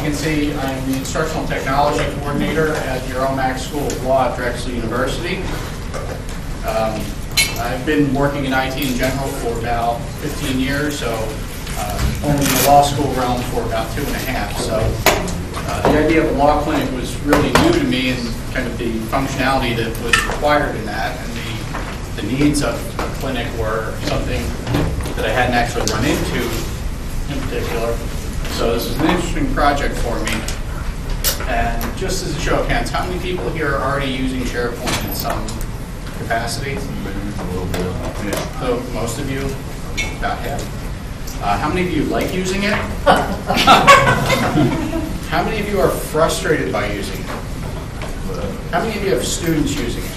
can see, I'm the Instructional Technology Coordinator at the Max School of Law at Drexel University. I've been working in IT in general for about 15 years, so only in the law school realm for about 2.5. So the idea of a law clinic was really new to me, and kind of the functionality that was required in that, and the needs of a clinic were something that I hadn't actually run into in particular. So this was an interesting project for me. And just as a show of hands, how many people here are already using SharePoint in some capacity? So most of you, about half. How many of you like using it? How many of you are frustrated by using it? How many of you have students using it?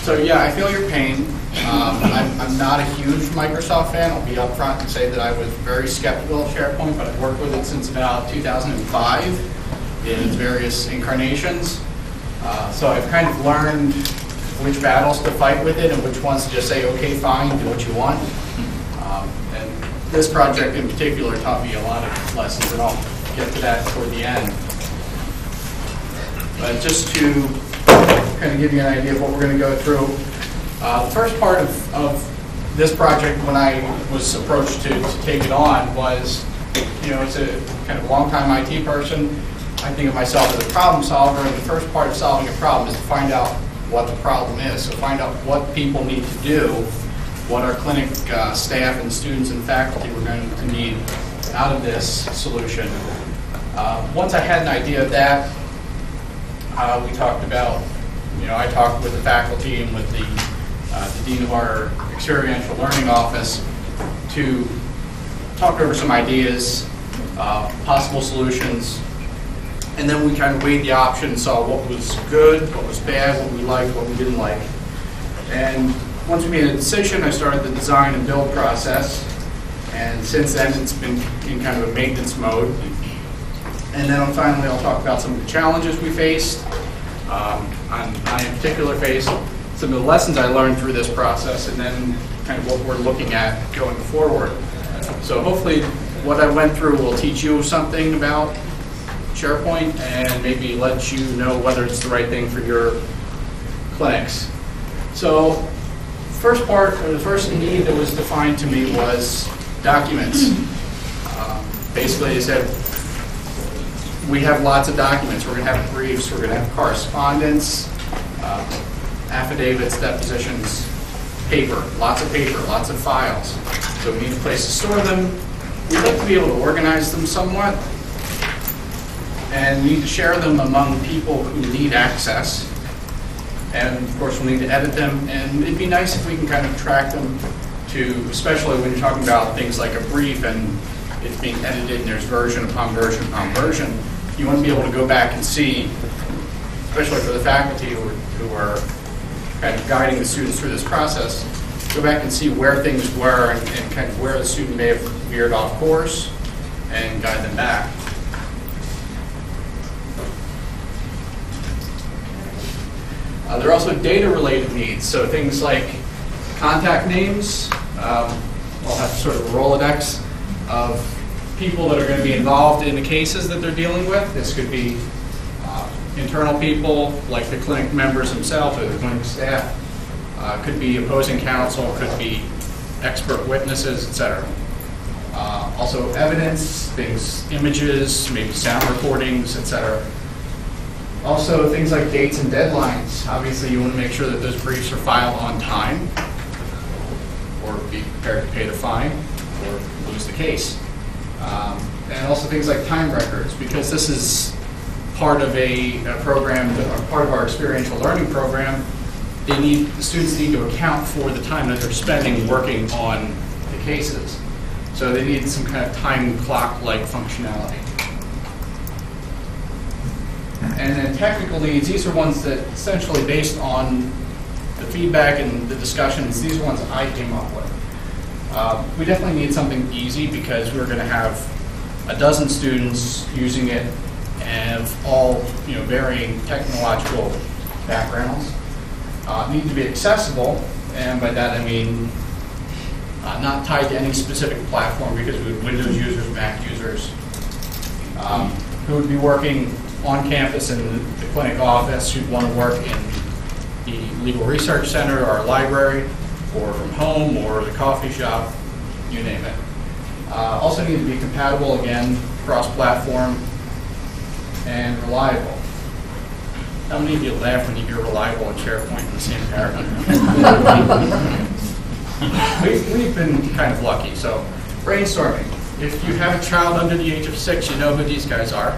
So yeah, I feel your pain. I'm not a huge Microsoft fan. I'll be upfront and say that I was very skeptical of SharePoint, but I've worked with it since about 2005 in its various incarnations. So I've kind of learned which battles to fight with it and which ones to just say, okay, fine, do what you want. And this project in particular taught me a lot of lessons, and I'll get to that toward the end. But just to kind of give you an idea of what we're going to go through. The first part of this project, when I was approached to take it on, was, it's a kind of long-time IT person. I think of myself as a problem solver, and the first part of solving a problem is to find out what the problem is. So find out what people need to do, what our clinic staff and students and faculty were going to need out of this solution. Once I had an idea of that, we talked about, I talked with the faculty and with the dean of our experiential learning office to talk over some ideas, possible solutions, and then we kind of weighed the options, saw what was good, what was bad, what we liked, what we didn't like. And once we made a decision, I started the design and build process, and since then it's been in kind of a maintenance mode. And then finally I'll talk about some of the challenges we faced. I in particular faced some of the lessons I learned through this process, and then kind of what we're looking at going forward. So hopefully what I went through will teach you something about SharePoint and maybe let you know whether it's the right thing for your clinics. So first part, or the first need that was defined to me was documents. Basically, they said, we have lots of documents. We're going to have briefs, we're going to have correspondence, affidavits, depositions, paper, lots of files. So we need a place to store them. We'd like to be able to organize them somewhat. And we need to share them among people who need access. And of course, we'll need to edit them. And it'd be nice if we can kind of track them to, especially when you're talking about things like a brief and it's being edited and there's version upon version upon version. You want to be able to go back and see, especially for the faculty who are kind of guiding the students through this process, go back and see where things were and kind of where the student may have veered off course and guide them back. There are also data-related needs, so things like contact names. We'll have sort of a Rolodex of people that are going to be involved in the cases that they're dealing with. This could be internal people, like the clinic members themselves or the clinic staff. Could be opposing counsel, could be expert witnesses, etc. Also evidence, things, images, maybe sound recordings, etc. Also things like dates and deadlines. Obviously you want to make sure that those briefs are filed on time, or be prepared to pay the fine, or lose the case. And also things like time records, because this is part of a program, or part of our experiential learning program. The students need to account for the time that they're spending working on the cases. So they need some kind of time clock-like functionality. And then technical needs, these are ones that essentially based on the feedback and the discussions, these are ones I came up with. We definitely need something easy because we're going to have a dozen students using it and of all varying technological backgrounds. Need to be accessible, and by that I mean not tied to any specific platform because we have Windows users, Mac users, who would be working on campus in the clinic office, who'd want to work in the Legal Research Center or our library, or from home, or the coffee shop, you name it. Also need to be compatible, again, cross-platform, and reliable. How many of you laugh when you hear reliable and SharePoint in the same paragraph? We've been kind of lucky. So, brainstorming. If you have a child under the age of 6, you know who these guys are.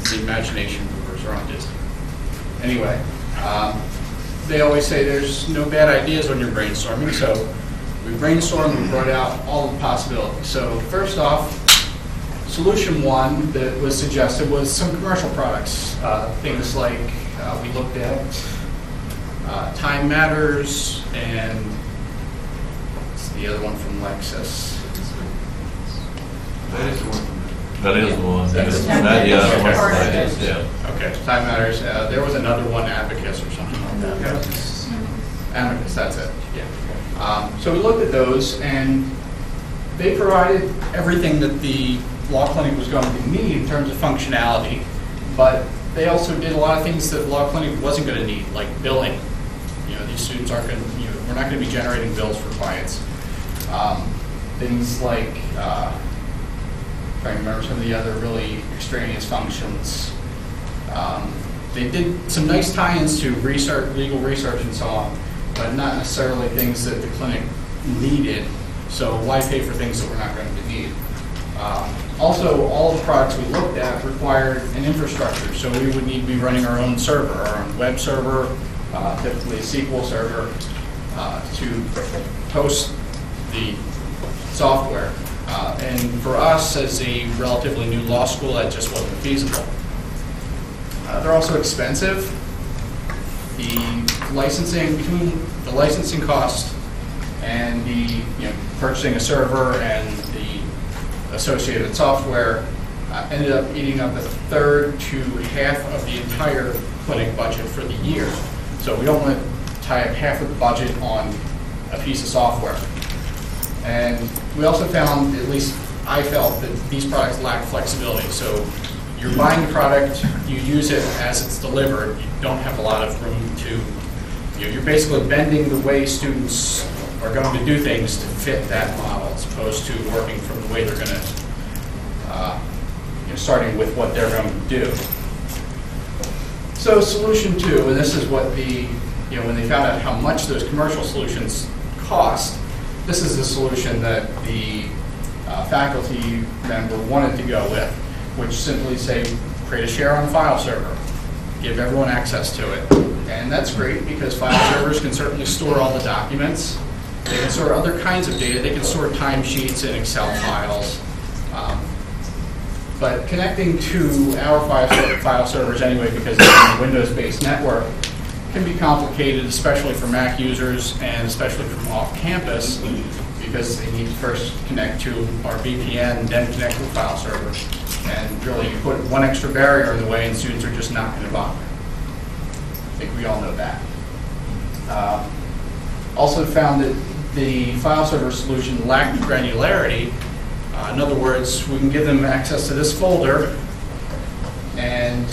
The imagination movers are on Disney. Anyway, they always say there's no bad ideas when you're brainstorming. So, we brainstormed and brought out all the possibilities. So, first off, solution one that was suggested was some commercial products. Things like we looked at Time Matters and what's the other one from Lexis? That is one. That is one. Okay, Time Matters. There was another one, Abacus or something like that. Amicus, that's it. Yeah. So we looked at those, and they provided everything that the law clinic was going to need in terms of functionality, but they also did a lot of things that the law clinic wasn't going to need, like billing. You know, these students aren't going to, we're not going to be generating bills for clients. Things like, trying to remember some of the other really extraneous functions. They did some nice tie-ins to research, legal research and so on, but not necessarily things that the clinic needed. So why pay for things that we're not going to need? Also, all the products we looked at required an infrastructure, so we would need to be running our own server, our own web server, typically a SQL server, to host the software. And for us, as a relatively new law school, that just wasn't feasible. They're also expensive. The licensing cost and the purchasing a server and the associated software ended up eating up a third to half of the entire clinic budget for the year. So we don't want to tie up half of the budget on a piece of software. And we also found, at least I felt, that these products lack flexibility. So you're buying the product, you use it as it's delivered, you don't have a lot of room to, you're basically bending the way students are going to do things to fit that model, as opposed to working from the way they're going to, starting with what they're going to do. So solution two, and this is what the, when they found out how much those commercial solutions cost, this is the solution that the faculty member wanted to go with, which simply say, create a share on the file server, give everyone access to it. And that's great because file servers can certainly store all the documents. They can store other kinds of data. They can store timesheets and Excel files. But connecting to our file servers anyway, because it's a Windows-based network, can be complicated, especially for Mac users and especially from off-campus, because they need to first connect to our VPN, then connect to the file server. And really, you put one extra barrier in the way and students are just not going to bother. I think we all know that. Also found that the file server solution lacked granularity. In other words, we can give them access to this folder, and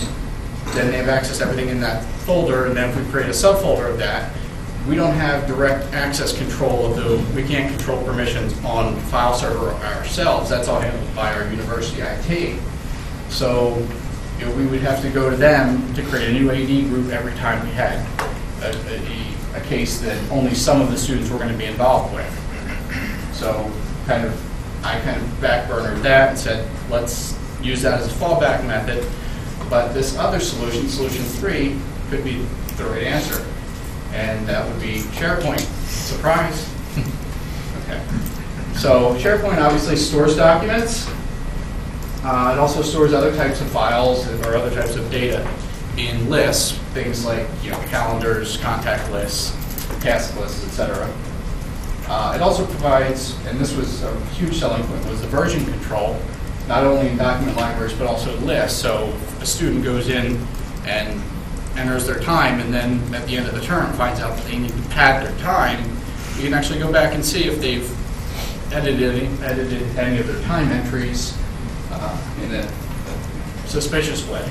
then they have access to everything in that folder, and then if we create a subfolder of that, we don't have direct access control of the, we can't control permissions on file server ourselves. That's all handled by our university IT. So we would have to go to them to create a new AD group every time we had a case that only some of the students were going to be involved with. So I kind of backburnered that and said, let's use that as a fallback method. But this other solution, solution 3, could be the right answer. And that would be SharePoint. Surprise. Okay. So SharePoint obviously stores documents. It also stores other types of files or other types of data in lists, things like calendars, contact lists, task lists, etc. It also provides, and this was a huge selling point, was the version control, not only in document libraries but also lists. So if a student goes in and enters their time and then at the end of the term finds out that they need to pad their time, you can actually go back and see if they've edited any of their time entries in a suspicious way.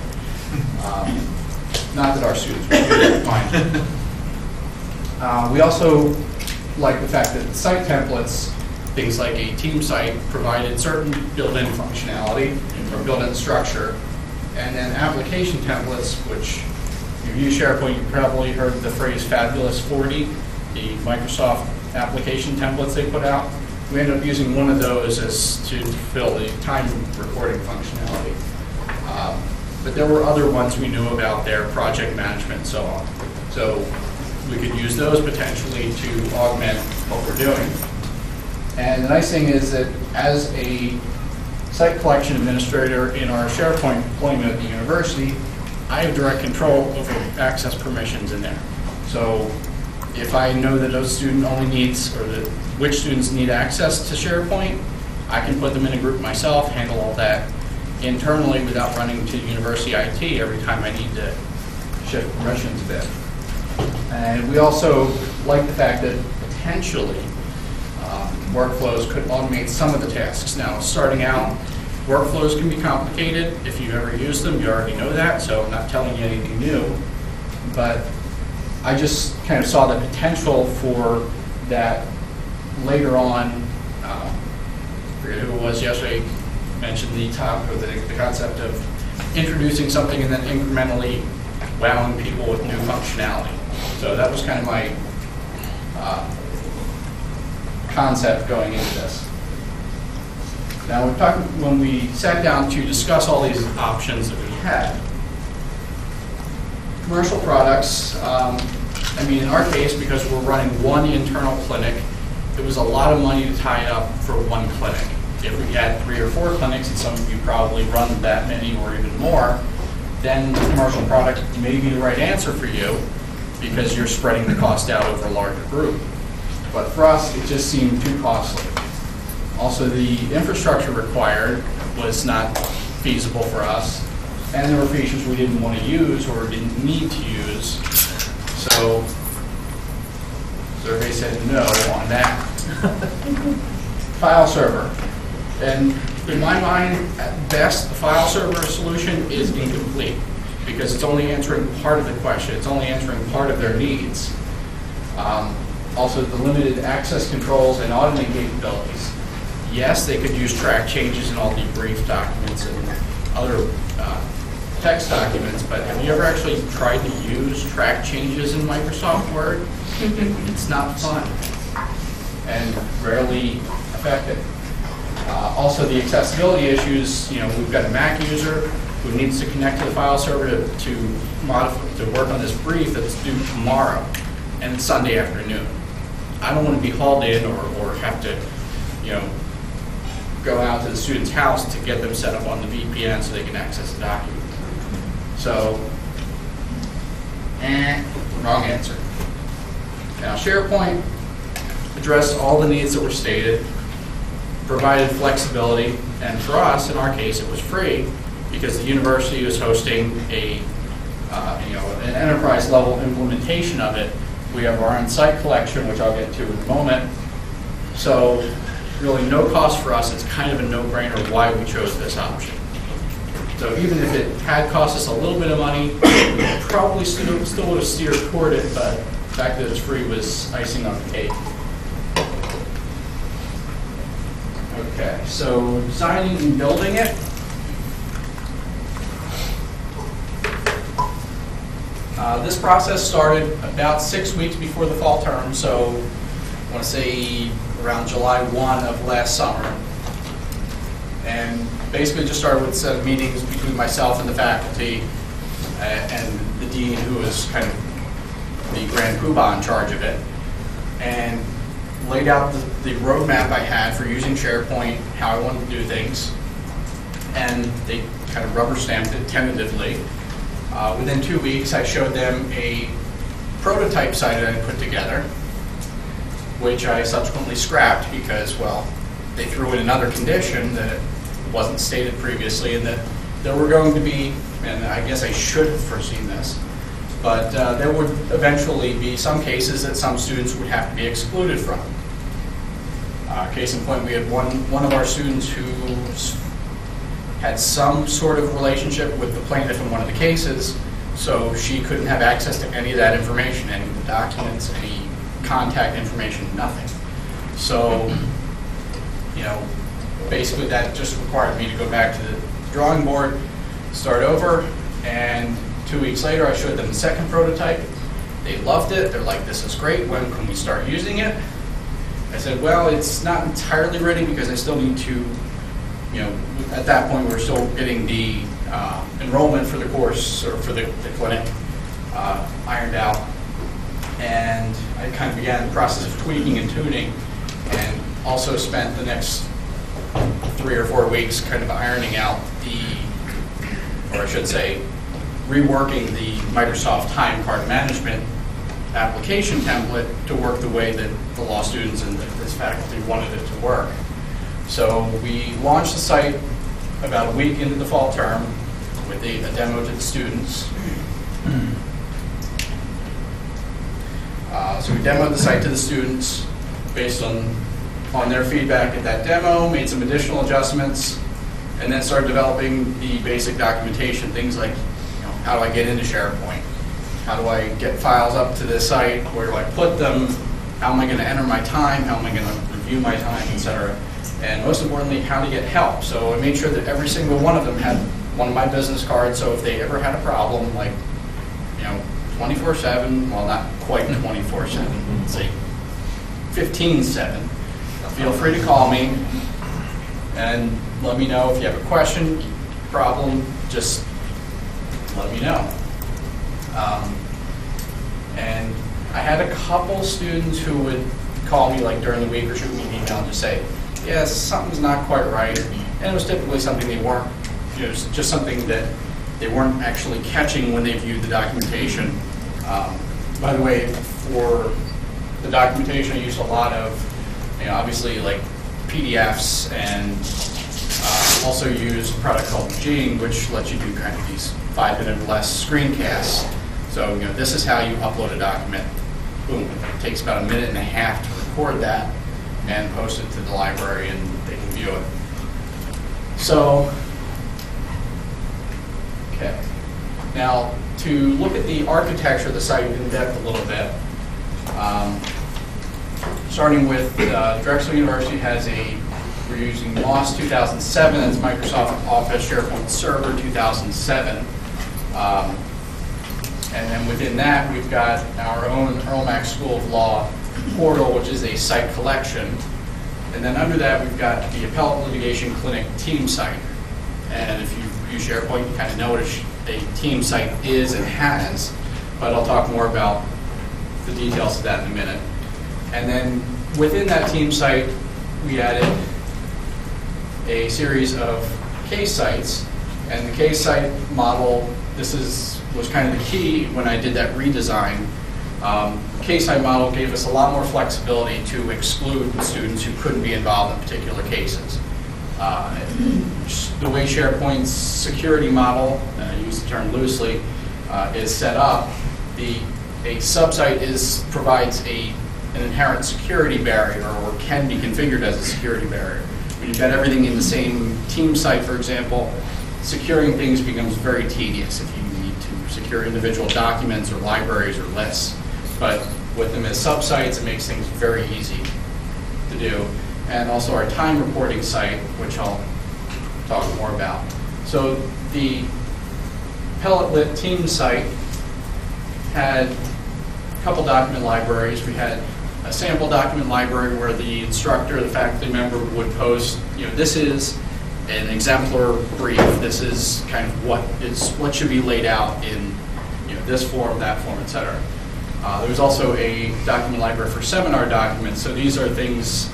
Not that our students would do that, fine. We also like the fact that the site templates, things like a team site, provided certain built-in functionality or built-in structure, and then application templates, which if you use SharePoint, you've probably heard the phrase Fabulous 40, the Microsoft application templates they put out. We ended up using one of those as to fill the time recording functionality. But there were other ones we knew about there, project management and so on. So we could use those potentially to augment what we're doing. And the nice thing is that as a site collection administrator in our SharePoint deployment at the university, I have direct control over access permissions in there. So if I know that a student only needs, or that which students need access to SharePoint, I can put them in a group myself, handle all that internally without running to university IT every time I need to shift permissions a bit. And we also like the fact that potentially workflows could automate some of the tasks. Now, starting out, workflows can be complicated. If you've ever used them, you already know that, so I'm not telling you anything new. But I just kind of saw the potential for that later on. I forget who it was yesterday, mentioned the topic, or the concept of introducing something and then incrementally wowing people with new functionality. So that was kind of my concept going into this. Now, when we sat down to discuss all these options that we had, commercial products, I mean, in our case, because we're running one internal clinic, it was a lot of money to tie up for one clinic. If we had 3 or 4 clinics, and some of you probably run that many or even more, then the commercial product may be the right answer for you because you're spreading the cost out over a larger group. But for us, it just seemed too costly. Also, the infrastructure required was not feasible for us, and there were features we didn't want to use or didn't need to use. So, survey said no on that. File server. And in my mind, at best, the file server solution is incomplete because it's only answering part of the question. It's only answering part of their needs. Also, the limited access controls and auditing capabilities. Yes, they could use track changes in all the brief documents and other text documents, but have you ever actually tried to use track changes in Microsoft Word? It's not fun and rarely effective. Also, the accessibility issues, we've got a Mac user who needs to connect to the file server to work on this brief that's due tomorrow, and it's Sunday afternoon. I don't want to be hauled in or have to, go out to the student's house to get them set up on the VPN so they can access the document. So, wrong answer. Now, SharePoint addressed all the needs that were stated, provided flexibility, and for us, in our case, it was free because the university was hosting an enterprise-level implementation of it. We have our own site collection, which I'll get to in a moment. So really no cost for us. It's kind of a no-brainer why we chose this option. So even if it had cost us a little bit of money, we probably still would have steered toward it, but the fact that it's free was icing on the cake. Okay, so designing and building it. This process started about 6 weeks before the fall term, so I want to say around July 1 of last summer. And basically just started with a set of meetings between myself and the faculty and the dean, who was kind of the grand poobah in charge of it, and laid out the roadmap I had for using SharePoint, how I wanted to do things, and they kind of rubber stamped it tentatively. Within 2 weeks, I showed them a prototype site that I put together, which I subsequently scrapped because, well, they threw in another condition that wasn't stated previously, and that there were going to be, and I guess I should have foreseen this, but there would eventually be some cases that some students would have to be excluded from. Case in point, we had one of our students who had some sort of relationship with the plaintiff in one of the cases, so she couldn't have access to any of that information, any of the documents, any contact information, nothing. So, you know, basically that just required me to go back to the drawing board, start over, and 2 weeks later I showed them the second prototype. They loved it. They're like, this is great. When can we start using it? I said, well, it's not entirely ready because I still need to, you know, at that point we were still getting the enrollment for the course or for the clinic ironed out. And I kind of began the process of tweaking and tuning, and also spent the next 3 or 4 weeks kind of ironing out or I should say, reworking the Microsoft time card management application template to work the way that the law students and this faculty wanted it to work. So we launched the site about a week into the fall term with a demo to the students. So we demoed the site to the students based on their feedback at that demo, made some additional adjustments, and then started developing the basic documentation, things like, you know, how do I get into SharePoint? How do I get files up to this site? Where do I put them? How am I going to enter my time? How am I going to review my time, etc.? And most importantly, how to get help. So I made sure that every single one of them had one of my business cards, so if they ever had a problem, like, you know, 24/7, well, not quite 24/7, let's say 15/7, feel free to call me and let me know if you have a question, problem, just let me know. And I had a couple students who would call me like during the week or shoot me an email and just say, yes, something's not quite right. And it was typically something they weren't, you know, just something that they weren't actually catching when they viewed the documentation. By the way, for the documentation, I used a lot of, you know, obviously like PDFs, and also used a product called Jing, which lets you do kind of these 5-minute or less screencasts. So, you know, this is how you upload a document. Boom. It takes about 1.5 minutes to record that and post it to the library, and they can view it. So, okay. Now, to look at the architecture of the site in depth a little bit, starting with Drexel University has we're using MOS 2007, that's Microsoft Office SharePoint Server 2007. And then within that, we've got our own Earl Mack School of Law portal, which is a site collection. And then under that, we've got the Appellate Litigation Clinic team site. And if you use SharePoint, you kind of know what a team site is and has, but I'll talk more about the details of that in a minute. And then within that team site, we added a series of case sites. And the case site model, this was kind of the key when I did that redesign. Case site model gave us a lot more flexibility to exclude students who couldn't be involved in particular cases. The way SharePoint's security model, I use the term loosely, is set up, a subsite provides an inherent security barrier, or can be configured as a security barrier. When you've got everything in the same team site, for example, securing things becomes very tedious if you need to secure individual documents or libraries or lists. But with them as subsites, it makes things very easy to do. And also our time reporting site, which I'll talk more about. So the Appellate Lit team site had a couple document libraries. We had a sample document library where the instructor, the faculty member, would post, you know, this is an exemplar brief. This is kind of what should be laid out in, you know, this form, that form, etc. There's also a document library for seminar documents. So these are things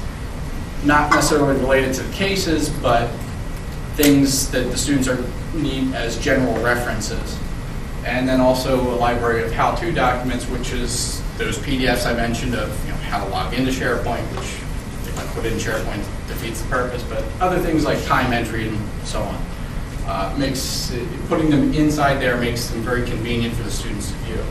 not necessarily related to the cases, but things that the students need as general references. And then also a library of how-to documents, which is those PDFs I mentioned of, you know, how to log into SharePoint, which if I put in SharePoint defeats the purpose, but other things like time entry and so on. Putting them inside there makes them very convenient for the students to view.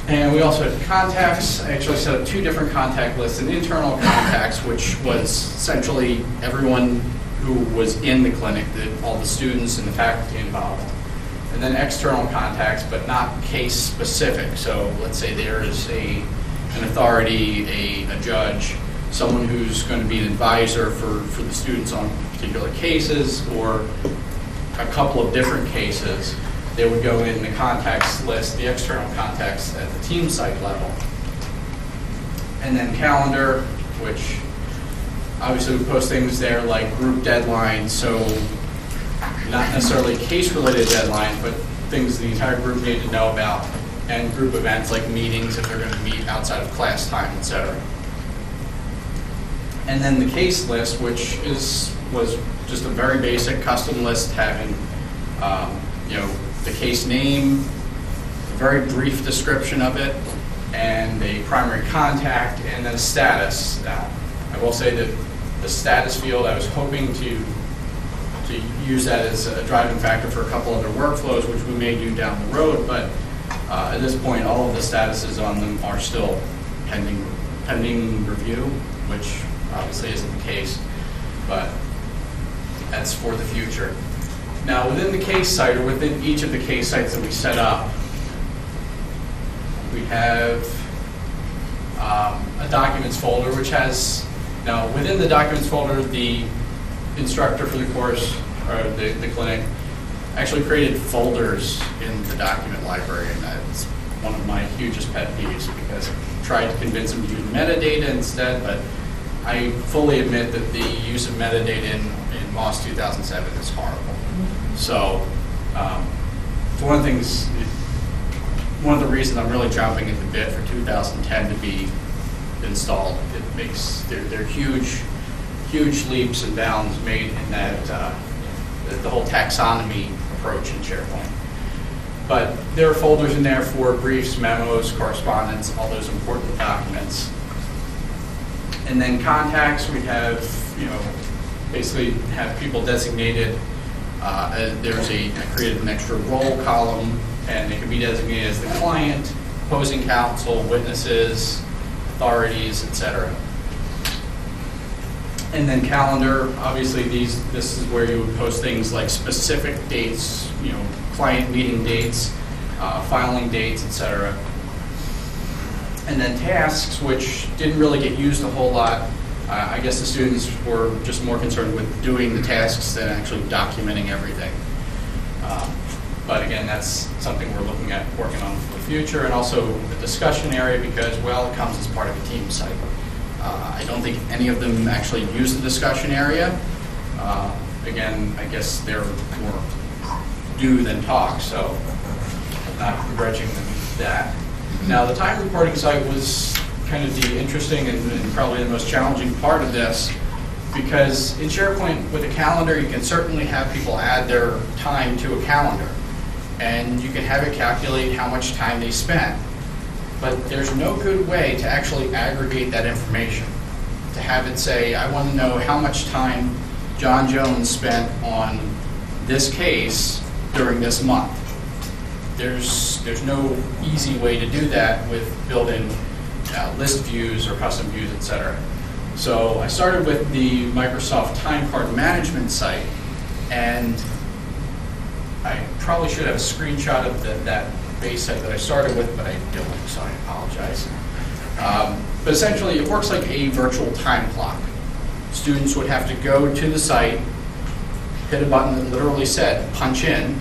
And we also had contacts. I actually set up 2 different contact lists: an internal contacts, which was essentially everyone who was in the clinic, all the students and the faculty involved. And then external contacts, but not case specific. So let's say there is an authority, a judge, someone who's going to be an advisor for the students on particular cases, or a couple of different cases. They would go in the contacts list, the external contacts at the team site level. And then calendar, which obviously we post things there like group deadlines, so not necessarily case-related deadlines, but things the entire group need to know about, and group events like meetings if they're going to meet outside of class time, etc. And then the case list, which was just a very basic custom list having the case name, a very brief description of it, and a primary contact, and then a status. Now, I will say that the status field, I was hoping to use that as a driving factor for a couple other workflows, which we may do down the road, but at this point, all of the statuses on them are still pending review, which obviously isn't the case, but that's for the future. Now, within the case site, or within each of the case sites that we set up, we have a documents folder, which has, now within the documents folder, the instructor for the course, or the clinic, actually created folders in the document library, and that's one of my hugest pet peeves, because I tried to convince them to use metadata instead, but I fully admit that the use of metadata in MOS 2007 is horrible. So, one of the reasons I'm really chomping at the bit for 2010 to be installed. It makes there are huge leaps and bounds made in that the whole taxonomy approach in SharePoint. But there are folders in there for briefs, memos, correspondence, all those important documents. And then contacts, we have, basically have people designated. I created an extra role column, and they can be designated as the client, opposing counsel, witnesses, authorities, etc. And then calendar, obviously this is where you would post things like specific dates, client meeting dates, filing dates, etc. And then tasks, which didn't really get used a whole lot. I guess the students were just more concerned with doing the tasks than actually documenting everything. But again, that's something we're looking at working on for the future, and also the discussion area, because, well, it comes as part of a team site. I don't think any of them actually use the discussion area. Again, I guess they're more do than talk, so I'm not begrudging them that. Now, the time reporting site was kind of the interesting and probably the most challenging part of this, because in SharePoint with a calendar, you can certainly have people add their time to a calendar, and you can have it calculate how much time they spent. But there's no good way to actually aggregate that information, to have it say, I want to know how much time John Jones spent on this case during this month. There's no easy way to do that with built-in list views or custom views, etc. So I started with the Microsoft time card management site, and I probably should have a screenshot of that base site that I started with, but I don't, so I apologize. But essentially, it works like a virtual time clock. Students would have to go to the site, hit a button that literally said punch in,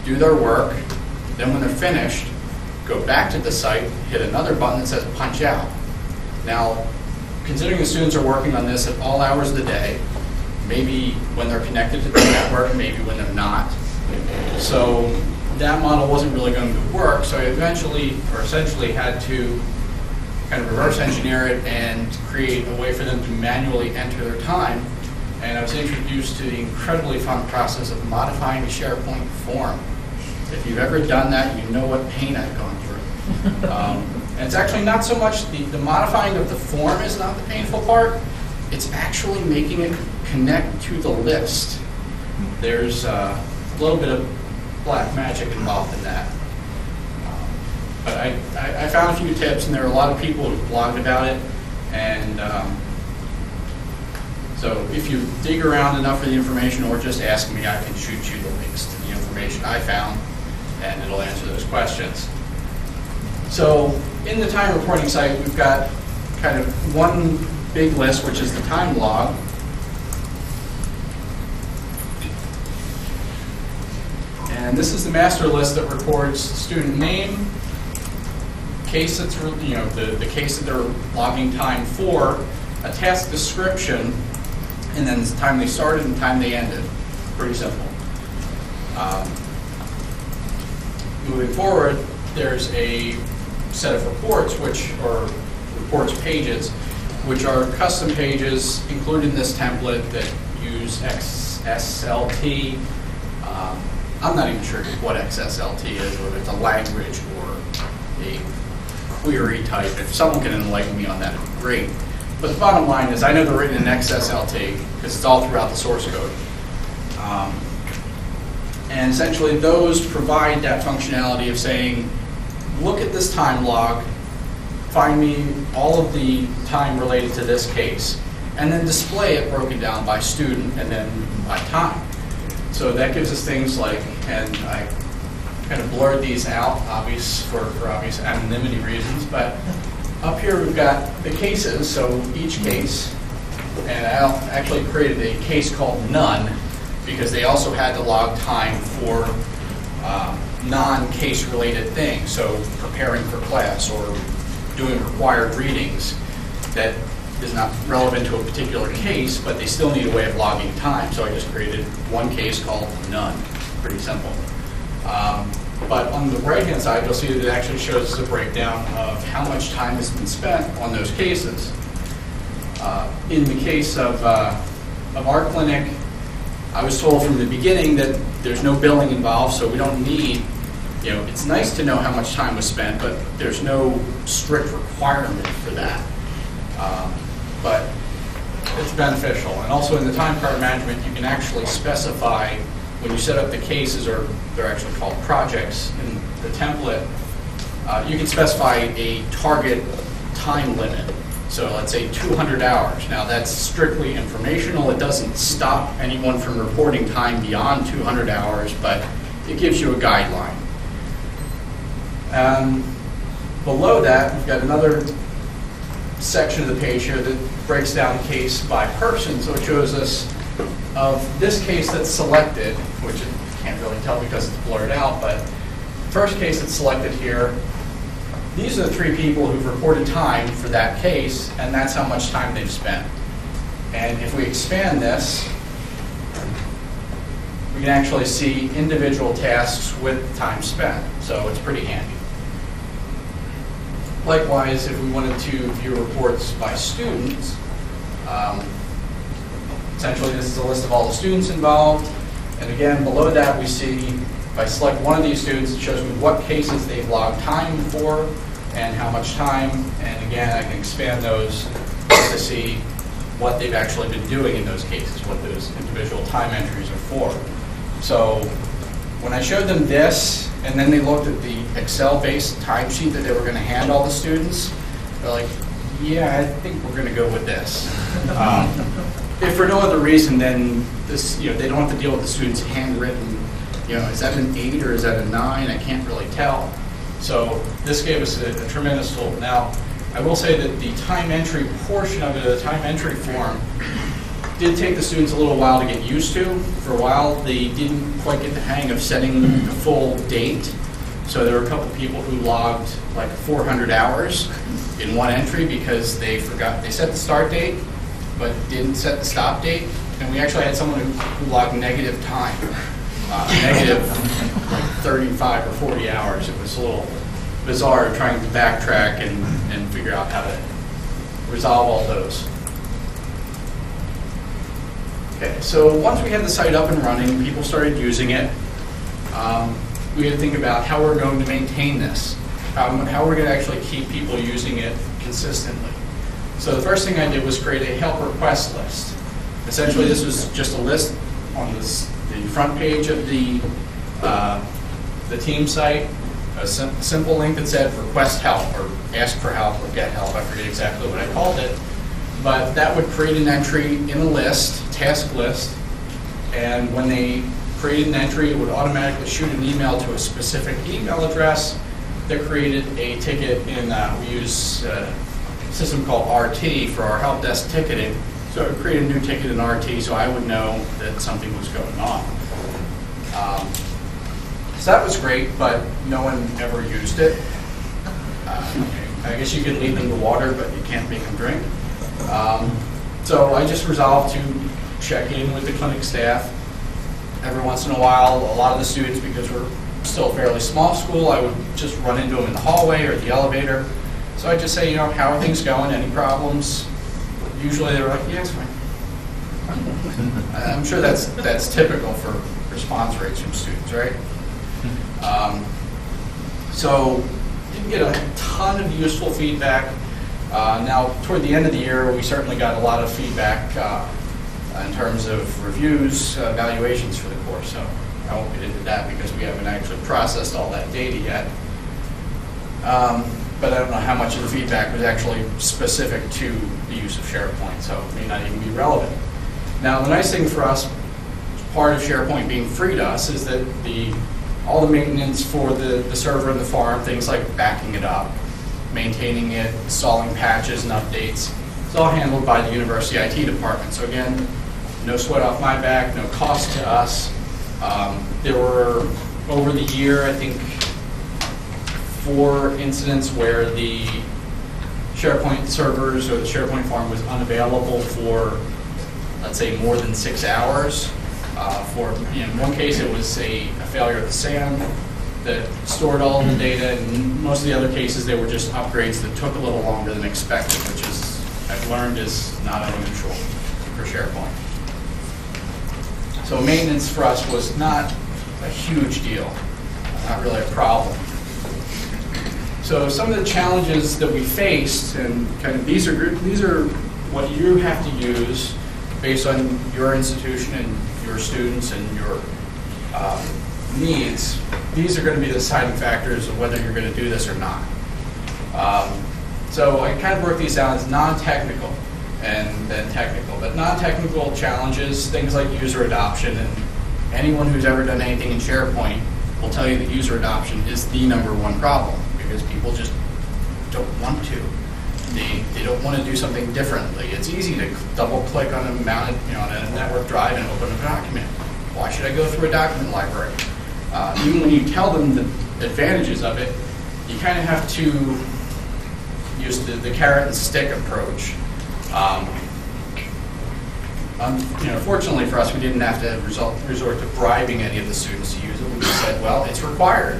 do their work, then when they're finished, go back to the site, hit another button that says punch out. Now, considering the students are working on this at all hours of the day, maybe when they're connected to the network, maybe when they're not. So that model wasn't really going to work, so I essentially had to kind of reverse engineer it and create a way for them to manually enter their time. And I was introduced to the incredibly fun process of modifying a SharePoint form. If you've ever done that, you know what pain I've gone through. And it's actually not so much the modifying of the form is not the painful part. It's actually making it connect to the list. There's a little bit of black magic involved in that. But I found a few tips, and there are a lot of people who blogged about it. And so if you dig around enough for the information or just ask me, I can shoot you the links to the information I found, and it'll answer those questions. So in the time reporting site, we've got kind of one big list, which is the time log. And this is the master list that records student name, case that's, the case that they're logging time for, a task description, and then the time they started and time they ended. Pretty simple. Moving forward, there's a set of reports, reports pages, which are custom pages included in this template that use XSLT. I'm not even sure what XSLT is, whether it's a language or a query type. If someone can enlighten me on that, it'd be great. But the bottom line is I know they're written in XSLT because it's all throughout the source code. And essentially those provide that functionality of saying, look at this time log, find me all of the time related to this case, and then display it broken down by student and then by time. So that gives us things like, and I kind of blurred these out for obvious anonymity reasons, but up here we've got the cases, so each case, and I actually created a case called none because they also had to log time for non-case related things, so preparing for class or doing required readings that is not relevant to a particular case, but they still need a way of logging time. So I just created one case called none. Pretty simple. But on the right-hand side, you'll see that it actually shows us a breakdown of how much time has been spent on those cases. In the case of our clinic, I was told from the beginning that there's no billing involved, so we don't need, it's nice to know how much time was spent, but there's no strict requirement for that. But it's beneficial. And also in the time card management, you can actually specify when you set up the cases, or they're actually called projects in the template, you can specify a target time limit. So let's say 200 hours. Now that's strictly informational. It doesn't stop anyone from reporting time beyond 200 hours, but it gives you a guideline. Below that, we've got another section of the page here that breaks down the case by person. So it shows us of this case that's selected, which you can't really tell because it's blurred out, but first case that's selected here, these are the 3 people who've reported time for that case, and that's how much time they've spent. And if we expand this, we can actually see individual tasks with time spent. So it's pretty handy. Likewise, if we wanted to view reports by students, essentially this is a list of all the students involved. And again, below that we see, if I select one of these students, it shows me what cases they've logged time for and how much time. And again, I can expand those to see what they've actually been doing in those cases, what those individual time entries are for. So when I showed them this, and then they looked at the Excel-based timesheet that they were going to hand all the students, they're like, yeah, I think we're going to go with this. If for no other reason, then this, they don't have to deal with the students' handwritten, is that an 8 or is that a 9? I can't really tell. So this gave us a tremendous tool. Now, I will say that the time entry portion of it, the time entry form, did take the students a little while to get used to. For a while, they didn't quite get the hang of setting the full date. So there were a couple people who logged like 400 hours in one entry because they forgot, they set the start date, but didn't set the stop date. And we actually had someone who logged negative time, negative like 35 or 40 hours. It was a little bizarre trying to backtrack and figure out how to resolve all those. Okay, so once we had the site up and running, people started using it, we had to think about how we're going to maintain this, how we're going to actually keep people using it consistently. So the first thing I did was create a help request list. Essentially, this was just a list on the front page of the team site a simple link that said request help or ask for help or get help. I forget exactly what I called it. But that would create an entry in a list, task list, and when they created an entry, it would automatically shoot an email to a specific email address that created a ticket in, we use a system called RT for our help desk ticketing. So it would create a new ticket in RT so I would know that something was going on. So that was great, but no one ever used it. I guess you can lead them to water, but you can't make them drink. So I just resolved to check in with the clinic staff. Every once in a while, a lot of the students, because we're still a fairly small school, I would just run into them in the hallway or the elevator. So I just say, you know, how are things going? Any problems? Usually they're like, yes, fine. I'm sure that's typical for response rates from students, right? So didn't get a ton of useful feedback. Now, toward the end of the year, we certainly got a lot of feedback in terms of reviews, evaluations for the course. So I won't get into that because we haven't actually processed all that data yet. But I don't know how much of the feedback was actually specific to the use of SharePoint, so it may not even be relevant. Now, the nice thing for us, part of SharePoint being free to us, is that all the maintenance for the server and the farm, things like backing it up, maintaining it, installing patches and updates, it's all handled by the university IT department. So again, no sweat off my back, no cost to us. There were, over the year, I think, 4 incidents where the SharePoint servers or the SharePoint farm was unavailable for, let's say, more than 6 hours. In one case, it was a failure of the SAN that stored all of the data, and most of the other cases, they were just upgrades that took a little longer than expected, which is, I've learned, is not unusual for SharePoint. So maintenance for us was not a huge deal, not really a problem. So some of the challenges that we faced, and kind of these are what you have to use based on your institution and your students and your needs. These are going to be the deciding factors of whether you're going to do this or not. So I kind of broke these down as non-technical and then technical. But non-technical challenges, things like user adoption, and anyone who's ever done anything in SharePoint will tell you that user adoption is the #1 problem, because people just don't want to. They don't want to do something differently. It's easy to double-click on a mounted, on a network drive and open a document. Why should I go through a document library? Even when you tell them the advantages of it, you kind of have to use the carrot and stick approach. Fortunately for us, we didn't have to resort to bribing any of the students to use it. We just said, well, it's required.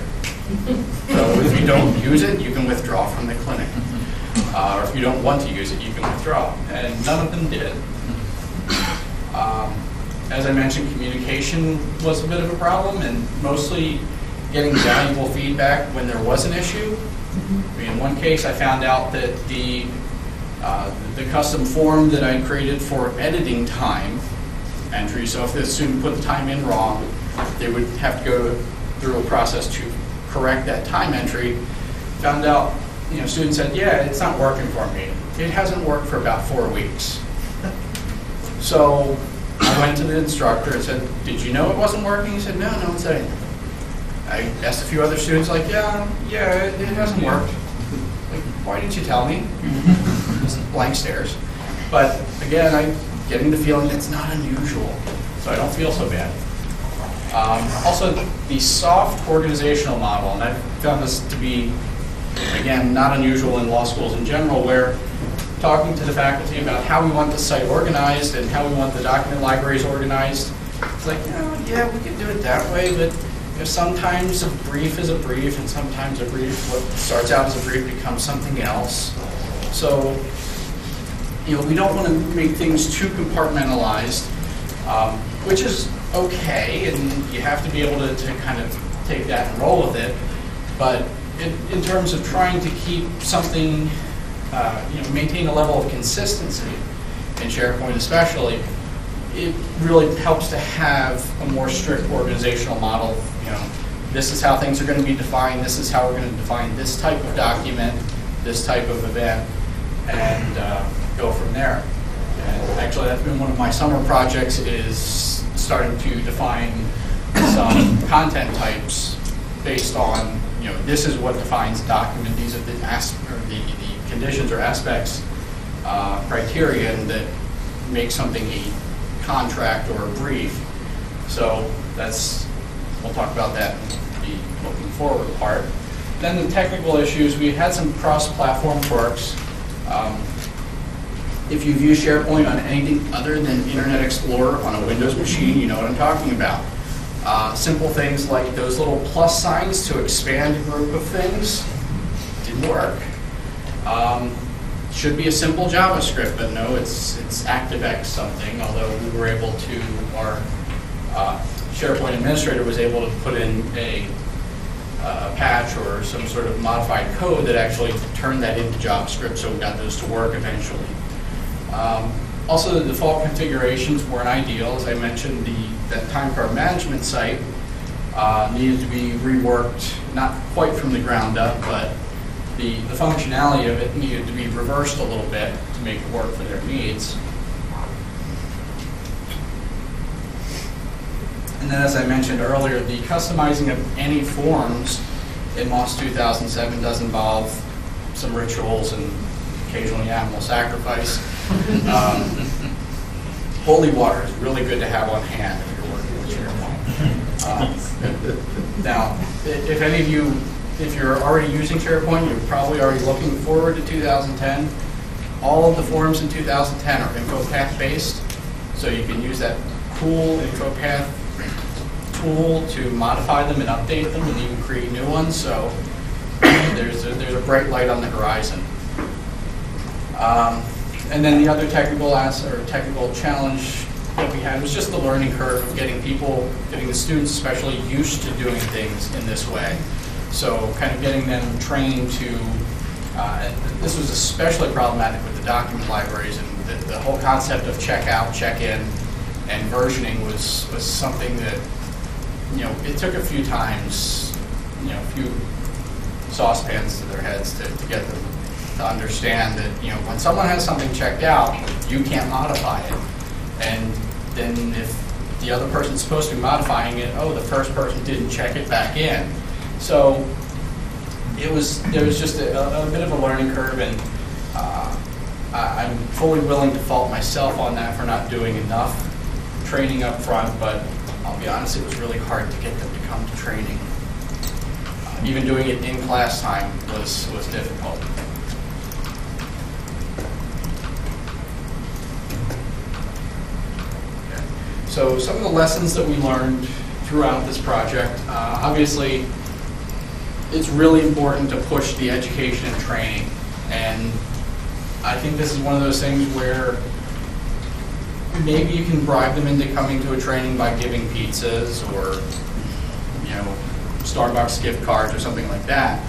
So if you don't use it, you can withdraw from the clinic. Or if you don't want to use it, you can withdraw. And none of them did. As I mentioned, communication was a bit of a problem, and mostly getting valuable feedback when there was an issue. In one case, I found out that the custom form that I created for editing time entry, so if the student put the time in wrong, they would have to go through a process to correct that time entry. Found out, students said, yeah, it's not working for me. It hasn't worked for about 4 weeks. So I went to the instructor and said, did you know it wasn't working? He said, no one said anything. I asked a few other students, like, yeah, it hasn't worked. Like, why didn't you tell me? Just blank stares. But again, I'm getting the feeling it's not unusual, so I don't feel so bad. Also, the soft organizational model, and I've found this to be, again, not unusual in law schools in general, where talking to the faculty about how we want the site organized and how we want the document libraries organized, it's like, yeah, we can do it that way, but sometimes a brief is a brief, and sometimes a brief, what starts out as a brief becomes something else. So, we don't want to make things too compartmentalized, which is okay, and you have to be able to kind of take that and roll with it. But in terms of trying to keep something, maintain a level of consistency in SharePoint especially, it really helps to have a more strict organizational model, this is how things are going to be defined, this is how we're going to define this type of document, this type of event, and go from there. And actually, that's been one of my summer projects, is starting to define some content types based on, this is what defines a document, these are the conditions or aspects, criteria that make something a contract or a brief. So we'll talk about that in the looking forward part. Then the technical issues, we had some cross-platform quirks. If you've used SharePoint on anything other than Internet Explorer on a Windows machine, you know what I'm talking about. Simple things like those little plus signs to expand a group of things didn't work. Should be a simple JavaScript, but no, it's ActiveX something, although we were able to, our SharePoint administrator was able to put in a patch or some sort of modified code that actually turned that into JavaScript, so we got those to work eventually. Also, the default configurations weren't ideal. As I mentioned, that time card management site needed to be reworked, not quite from the ground up, but the functionality of it needed to be reversed a little bit to make it work for their needs. And then, as I mentioned earlier, the customizing of any forms in MOS 2007 does involve some rituals and occasionally animal sacrifice. Holy water is really good to have on hand if you're working with SharePoint. Now, if any of you, if you're already using SharePoint, you're probably already looking forward to 2010. All of the forms in 2010 are InfoPath based, so you can use that cool InfoPath tool to modify them and update them and even create new ones. So there's a bright light on the horizon. And then the other technical challenge that we had was just the learning curve of getting the students especially used to doing things in this way. So kind of getting them trained to, and this was especially problematic with the document libraries, and the whole concept of checkout, check-in, and versioning was something that, it took a few times, a few saucepans to their heads to get them to understand that, when someone has something checked out, you can't modify it. And then if the other person's supposed to be modifying it, the first person didn't check it back in. So there was just a bit of a learning curve, and I'm fully willing to fault myself on that for not doing enough training up front, but I'll be honest, it was really hard to get them to come to training. Even doing it in class time was difficult. So some of the lessons that we learned throughout this project, obviously, it's really important to push the education and training. And I think this is one of those things where maybe you can bribe them into coming to a training by giving pizzas or, Starbucks gift cards or something like that.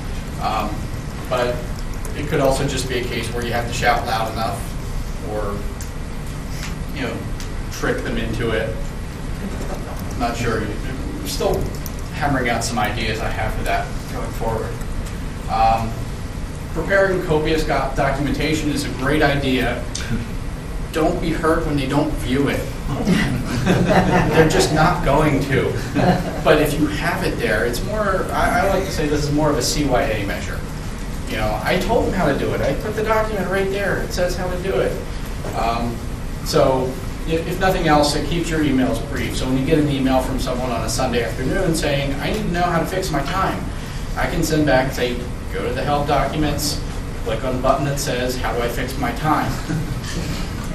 But it could also just be a case where you have to shout loud enough or, trick them into it. I'm not sure. I'm still hammering out some ideas I have for that going forward. Preparing copious documentation is a great idea. Don't be hurt when they don't view it. They're just not going to. But if you have it there, it's more, I like to say this is more of a CYA measure. I told them how to do it. I put the document right there. It says how to do it. So if nothing else, it keeps your emails brief. So when you get an email from someone on a Sunday afternoon saying, I need to know how to fix my time, I can send back and say, go to the help documents, click on the button that says, how do I fix my time?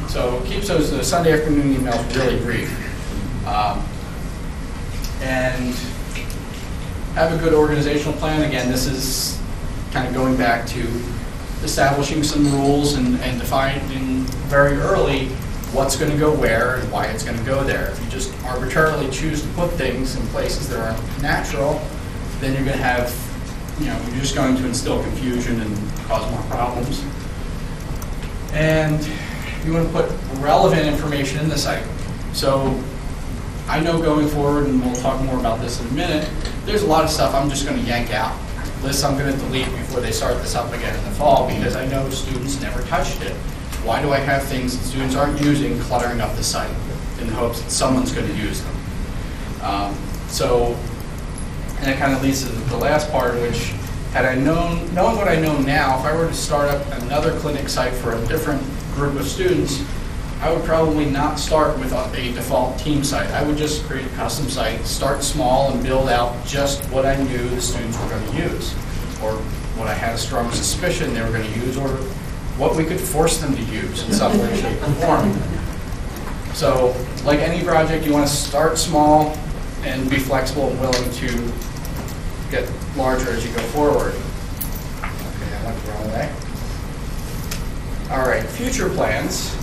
So it keeps those Sunday afternoon emails really brief. And have a good organizational plan. Again, this is kind of going back to establishing some rules and defining very early what's going to go where and why it's going to go there. If you just arbitrarily choose to put things in places that aren't natural, then you're going to have, you're just going to instill confusion and cause more problems. And you want to put relevant information in the site. So I know going forward, and we'll talk more about this in a minute, there's a lot of stuff I'm just going to yank out. Lists I'm going to delete before they start this up again in the fall because I know students never touched it. Why do I have things that students aren't using cluttering up the site in the hopes that someone's going to use them? And that kind of leads to the last part, which had I knowing what I know now, if I were to start up another clinic site for a different group of students, I would probably not start with a default team site. I would just create a custom site, start small, and build out just what I knew the students were going to use, or what I had a strong suspicion they were going to use, or what we could force them to use in some way, shape, or form. So, like any project, you want to start small and be flexible and willing to get larger as you go forward. Okay, I went the wrong way. All right, future plans.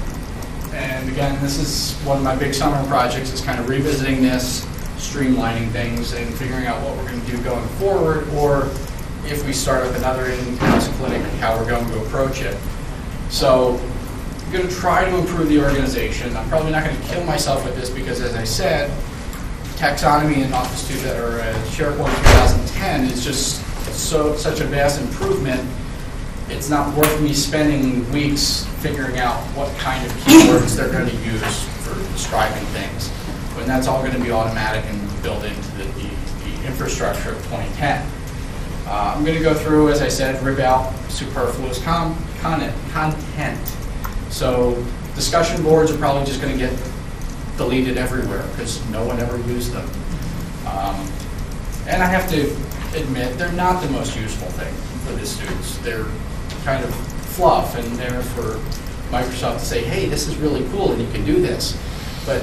And again, this is one of my big summer projects, is kind of revisiting this, streamlining things, and figuring out what we're going to do going forward, or if we start up another in-house clinic, how we're going to approach it. So I'm going to try to improve the organization. I'm probably not going to kill myself with this because, as I said, taxonomy in Office 2 or Sharepoint 2010 is just such a vast improvement. It's not worth me spending weeks figuring out what kind of keywords they're going to use for describing things, when that's all going to be automatic and built into the infrastructure of 2010. I'm going to go through, as I said, rip out superfluous content. So discussion boards are probably just going to get deleted everywhere because no one ever used them. And I have to admit, they're not the most useful thing for the students. They're kind of fluff, and they're for Microsoft to say, hey, this is really cool and you can do this. But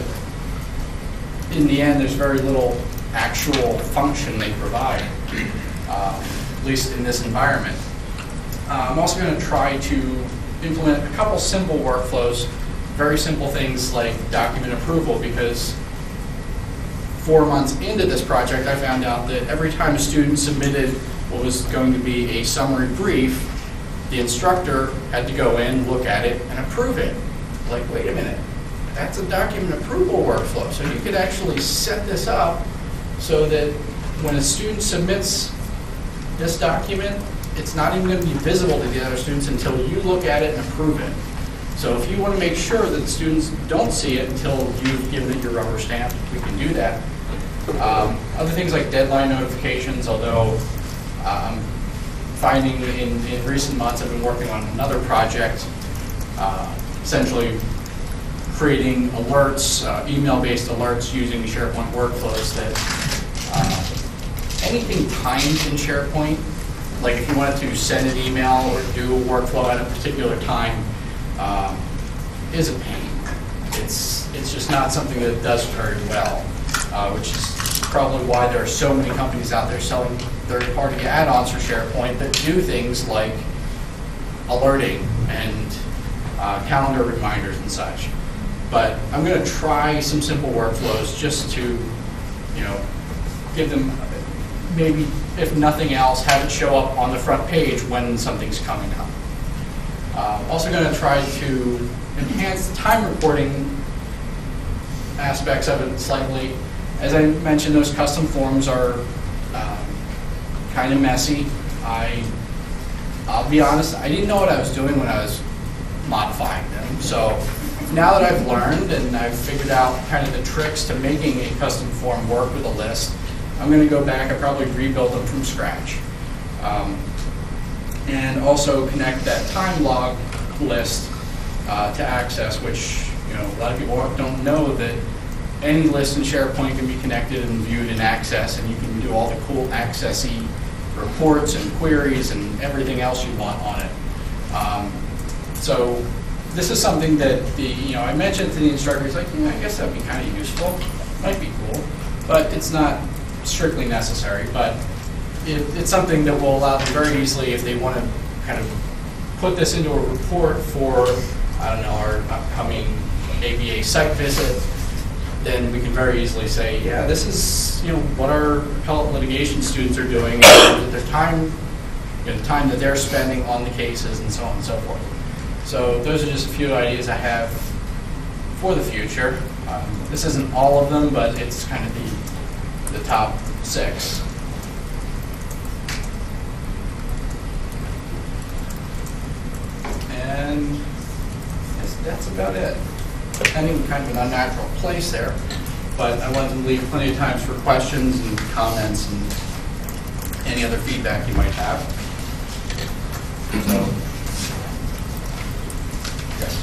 in the end, there's very little actual function they provide, at least in this environment. I'm also going to try to implement a couple simple workflows, very simple things like document approval, because 4 months into this project, I found out that every time a student submitted what was going to be a summary brief, the instructor had to go in, look at it, and approve it. Like, wait a minute, that's a document approval workflow. So you could actually set this up so that when a student submits this document, it's not even going to be visible to the other students until you look at it and approve it. So if you want to make sure that the students don't see it until you've given it your rubber stamp, we can do that. Other things like deadline notifications, although I'm finding in recent months I've been working on another project, essentially creating alerts, email-based alerts using SharePoint workflows that anything timed in SharePoint, like if you wanted to send an email or do a workflow at a particular time, is a pain. It's just not something that does very well, which is probably why there are so many companies out there selling third-party add-ons for SharePoint that do things like alerting and calendar reminders and such. But I'm going to try some simple workflows just to, give them, maybe if nothing else, have it show up on the front page when something's coming up. Also going to try to enhance the time reporting aspects of it slightly. As I mentioned, those custom forms are kind of messy. I'll be honest, I didn't know what I was doing when I was modifying them. So now that I've learned and I've figured out kind of the tricks to making a custom form work with a list, I'm going to go back and probably rebuild them from scratch. And also connect that time log list to Access, which a lot of people don't know that any list in SharePoint can be connected and viewed in Access, and you can do all the cool Access-y reports and queries and everything else you want on it. So this is something that I mentioned to the instructor. He's like, I guess that'd be kind of useful. Might be cool, but it's not strictly necessary. But it's something that will allow them very easily, if they want to kind of put this into a report for, I don't know, our upcoming ABA site visit, then we can very easily say, yeah, this is what our appellate litigation students are doing, and their time, the time that they're spending on the cases, and so on and so forth. So those are just a few ideas I have for the future. This isn't all of them, but it's kind of the top 6. And that's about it. Depending, kind of an unnatural place there, but I wanted to leave plenty of times for questions and comments and any other feedback you might have. So, yes.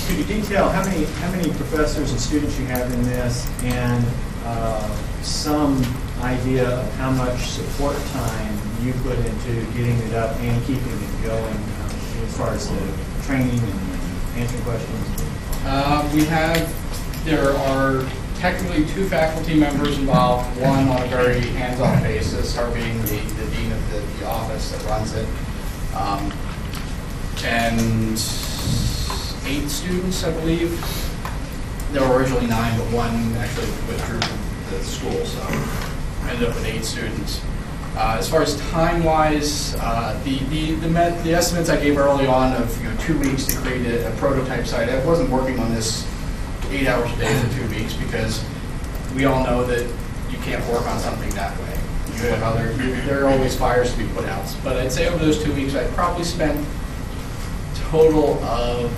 Could you detail how many professors and students you have in this, and some idea of how much support time you put into getting it up and keeping it going, as far as the training and answering questions? There are technically 2 faculty members involved, one on a very hands-on basis, her being the dean of the office that runs it, and 8 students, I believe. There were originally 9, but one actually withdrew from the school, so ended up with 8 students. As far as time-wise, the estimates I gave early on of 2 weeks to create a prototype site, I wasn't working on this 8 hours a day for 2 weeks, because we all know that you can't work on something that way. You have there are always fires to be put out. But I'd say over those 2 weeks, I probably spent a total of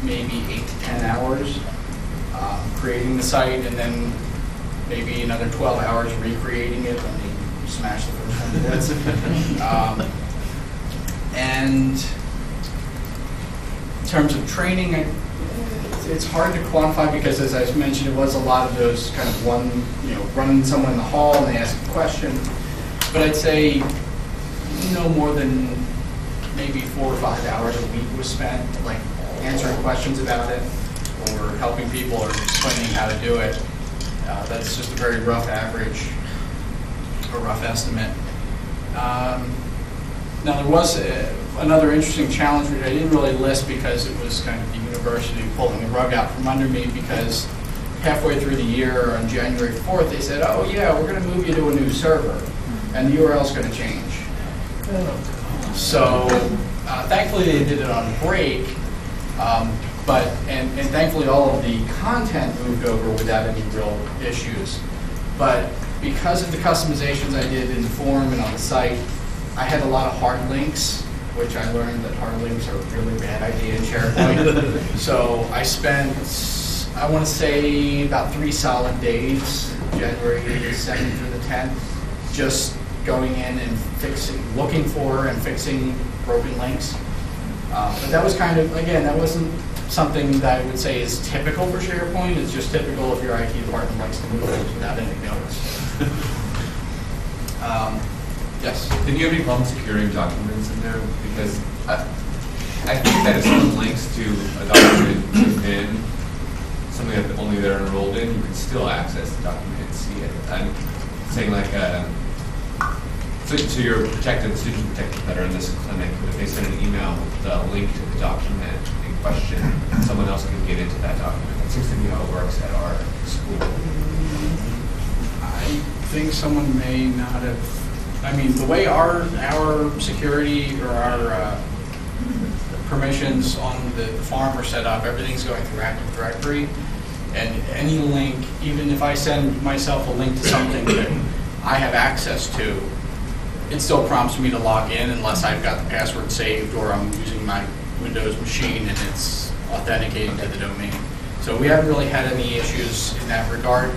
maybe 8 to 10 hours creating the site, and then maybe another 12 hours recreating it when they smashed the first one to bits. And in terms of training, it's hard to quantify, because as I mentioned, it was a lot of those kind of running someone in the hall and they ask a question. But I'd say no more than maybe 4 or 5 hours a week was spent, like answering questions about it, or helping people, or explaining how to do it. That's just a very rough average, a rough estimate. Now there was another interesting challenge, which I didn't really list because it was kind of the university pulling the rug out from under me, because halfway through the year on January 4th, they said, oh yeah, we're going to move you to a new server, and the URL is going to change. So thankfully they did it on break, and thankfully all of the content moved over without any real issues. But because of the customizations I did in the forum and on the site, I had a lot of hard links, which I learned that hard links are a really bad idea in SharePoint. So I spent, I want to say, about 3 solid days, January 2nd through the 10th, just going in and looking for and fixing broken links. But that was kind of, again, that wasn't something that I would say is typical for SharePoint. It's just typical if your IT department likes to move things without any notice. Yes? Did you have any problem securing documents in there? Because I think that if someone links to a document within something that only they're enrolled in, you can still access the document and see it. I'm saying like, so you're protected, the students are protected better in this clinic, but if they send an email with the link to the document in question, someone else can get into that document. That seems to be how it works at our school. I think someone may not have, I mean, the way our security or our permissions on the farm are set up, everything's going through Active Directory, and any link, even if I send myself a link to something that I have access to, it still prompts me to log in unless I've got the password saved or I'm using my Windows machine and it's authenticating to the domain. So we haven't really had any issues in that regard.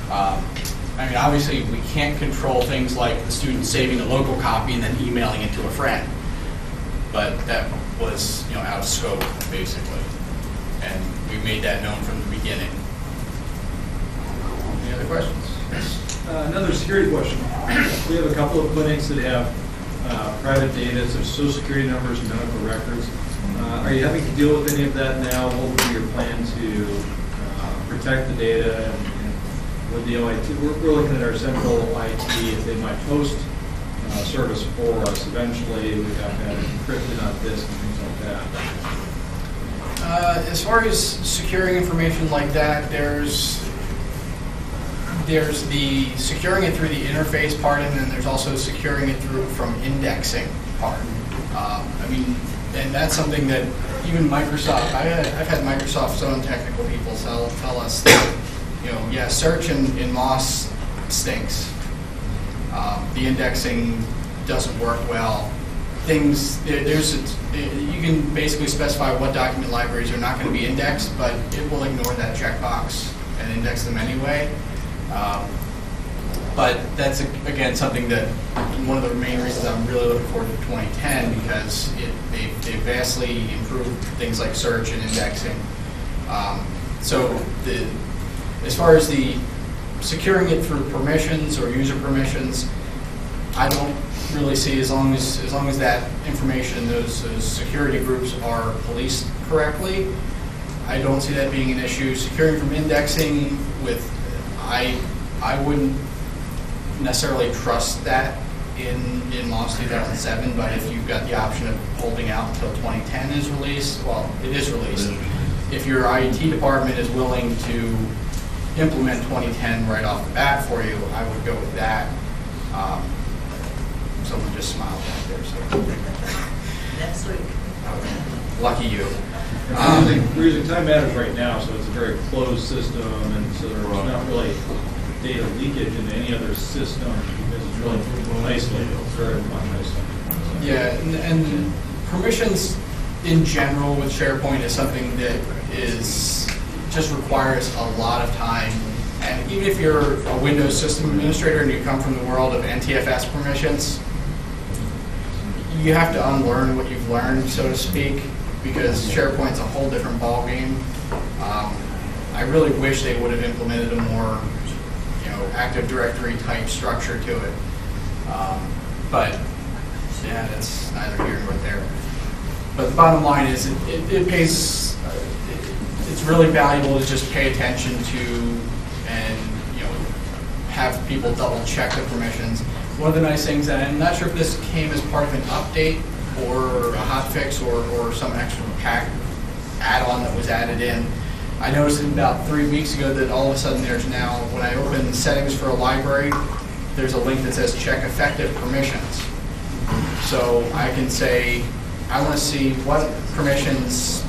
I mean, obviously, we can't control things like the student saving a local copy and then emailing it to a friend. But that was, out of scope, basically. And we made that known from the beginning. Any other questions? Another security question. We have a couple of clinics that have private data, such as social security numbers and medical records. Are you having to deal with any of that now? What would be your plan to protect the data? And with the OIT, we're looking at our central IT, if they might host service for us. Eventually, we have to have it encrypted on disk and things like that. As far as securing information like that, there's the securing it through the interface part, and then there's also securing it through from indexing part. I mean, and that's something that even Microsoft, I've had Microsoft's own technical people tell us that, yeah, search in Moss stinks. The indexing doesn't work well. things, you can basically specify what document libraries are not going to be indexed, but it will ignore that checkbox and index them anyway. But that's, again, something that, one of the main reasons I'm really looking forward to 2010, because they vastly improved things like search and indexing. So as far as the securing it through permissions or user permissions, I don't really see, as long as that information, those security groups are policed correctly, I don't see that being an issue. Securing from indexing with, I wouldn't necessarily trust that in launch 2007, but if you've got the option of holding out until 2010 is released, well, it is released. If your IT department is willing to implement 2010 right off the bat for you, I would go with that. Someone just smiled back there, so. Next week. Lucky you. We're using Time Matters right now, so it's a very closed system, and so there's not really data leakage into any other system because it's really isolated. It's very isolated. Yeah, and permissions in general with SharePoint is something that just requires a lot of time. And even if you're a Windows system administrator and you come from the world of NTFS permissions, you have to unlearn what you've learned, so to speak, because SharePoint's a whole different ballgame. I really wish they would have implemented a more, Active Directory type structure to it. But yeah, that's neither here nor there. But the bottom line is, it pays. It's really valuable to just pay attention to and have people double check the permissions. One of the nice things, and I'm not sure if this came as part of an update or a hotfix or some extra pack add-on that was added in. I noticed about 3 weeks ago that all of a sudden there's now, when I open settings for a library, there's a link that says check effective permissions. So I can say, I want to see what permissions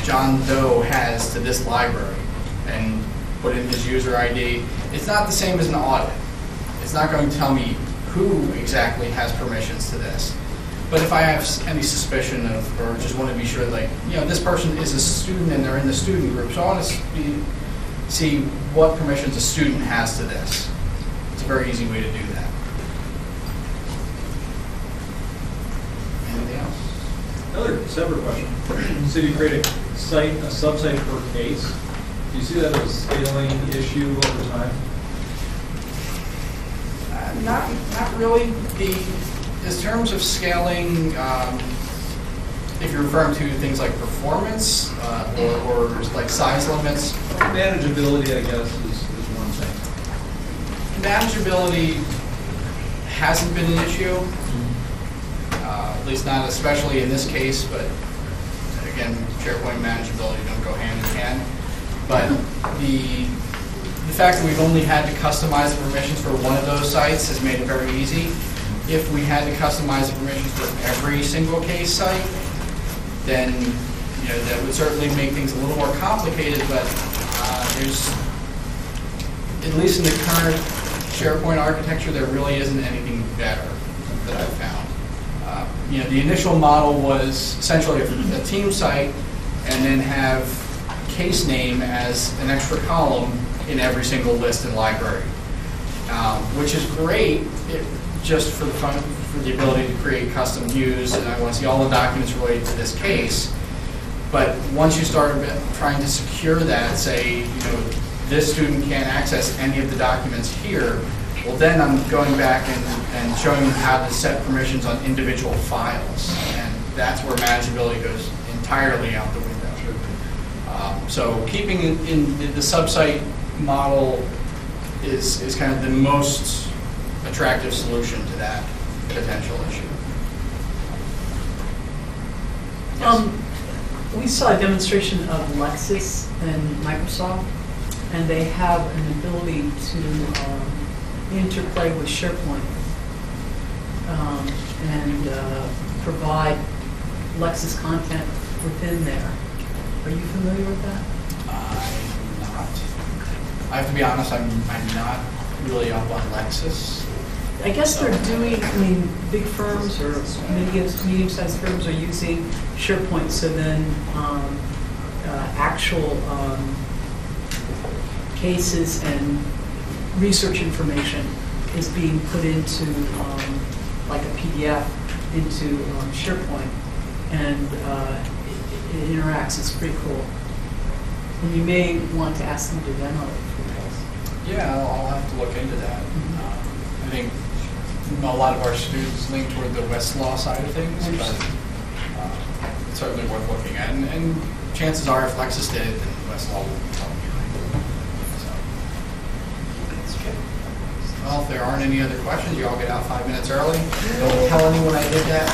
John Doe has to this library and put in his user ID. It's not the same as an audit. It's not going to tell me who exactly has permissions to this. But if I have any suspicion of, or just want to be sure, like, this person is a student and they're in the student group, so I want to see what permissions a student has to this. It's a very easy way to do that. Anything else? Another separate question. So you create a sub-site per case. Do you see that as a scaling issue over time? Not really. In terms of scaling, if you're referring to things like performance or like size limits. Manageability, I guess, is one thing. Manageability hasn't been an issue, at least not especially in this case, but again, SharePoint and manageability don't go hand in hand. But the fact that we've only had to customize the permissions for one of those sites has made it very easy. If we had to customize the permissions for every single case site, then that would certainly make things a little more complicated. But there's, at least in the current SharePoint architecture, there really isn't anything better that I've found. The initial model was essentially a team site, and then have case name as an extra column in every single list and library, which is great. Just for the ability to create custom views, and I want to see all the documents related to this case. But once you start trying to secure that, say, this student can't access any of the documents here, well, then I'm going back and showing them how to set permissions on individual files, and that's where manageability goes entirely out the window. So keeping it in the sub-site model is kind of the most attractive solution to that potential issue. Yes. We saw a demonstration of Lexis and Microsoft, and they have an ability to interplay with SharePoint and provide Lexis content within there. Are you familiar with that? I'm not. I have to be honest, I'm not really up on Lexis. I guess they're doing, I mean, big firms or medium-sized firms are using SharePoint, so then actual cases and research information is being put into like a PDF into SharePoint, and it interacts. It's pretty cool. And you may want to ask them to demo it for us. Yeah, I'll have to look into that. I think a lot of our students lean toward the Westlaw side of things, but it's certainly worth looking at. And chances are, if Lexis did it, then Westlaw will be coming behind it. So, that's good. Well, if there aren't any other questions, you all get out 5 minutes early. Don't tell anyone I did that.